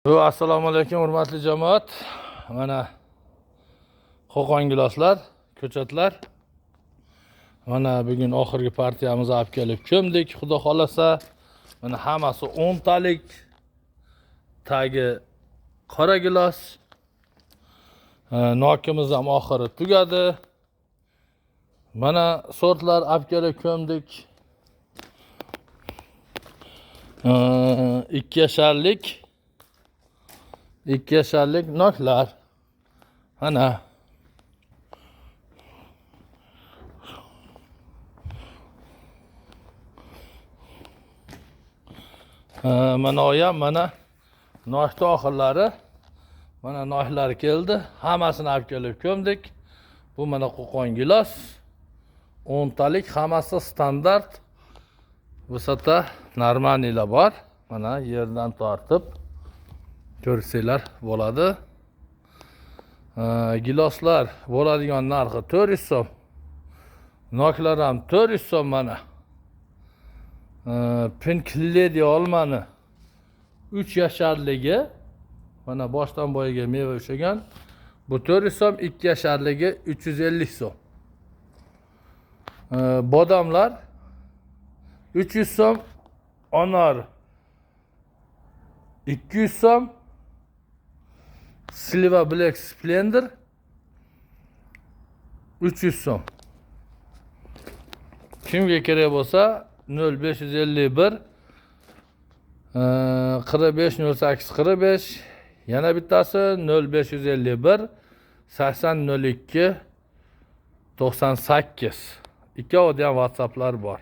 Assalomu alaykum hurmatli jamoat. Mana Qo'qon giloslar, ko'chatlar. Mana bugun oxirgi partiyamizni olib kelib ko'mdik, xudo xolasa. Mana hammasi 10 talik. Tagi qora gilos. Nokimiz ham oxiri tugadi. Mana sortlar olib kelib ko'mdik. 2 yasharlik noklar. Mana mana oyam mana noshta oxirlari. Mana noshlar keldi. Hammasini olib kelib ko'mdik. Bu mana Qo'qon gilos. 10 talik, hammasi standart. Vысота normalilar bor. Mana yerdan tortib ko'rsanglar bo'ladi. Giloslar bo'ladigan narxi 400 so'm. Noklar ham 400 so'm mana. Pink Lady olmani 3 yasharligi mana boshdan boyiga meva ushlagan. Bu 400 so'm, 2 yasharligi 350 so'm. Bodomlar 300 so'm, anor 200 so'm, Sliva Black Splendor 300 so'm. Kimga kerak bo'lsa 0551 45 08 45, yana bittasi 0551 80 02 98. Ikkovida ham WhatsApplar bor.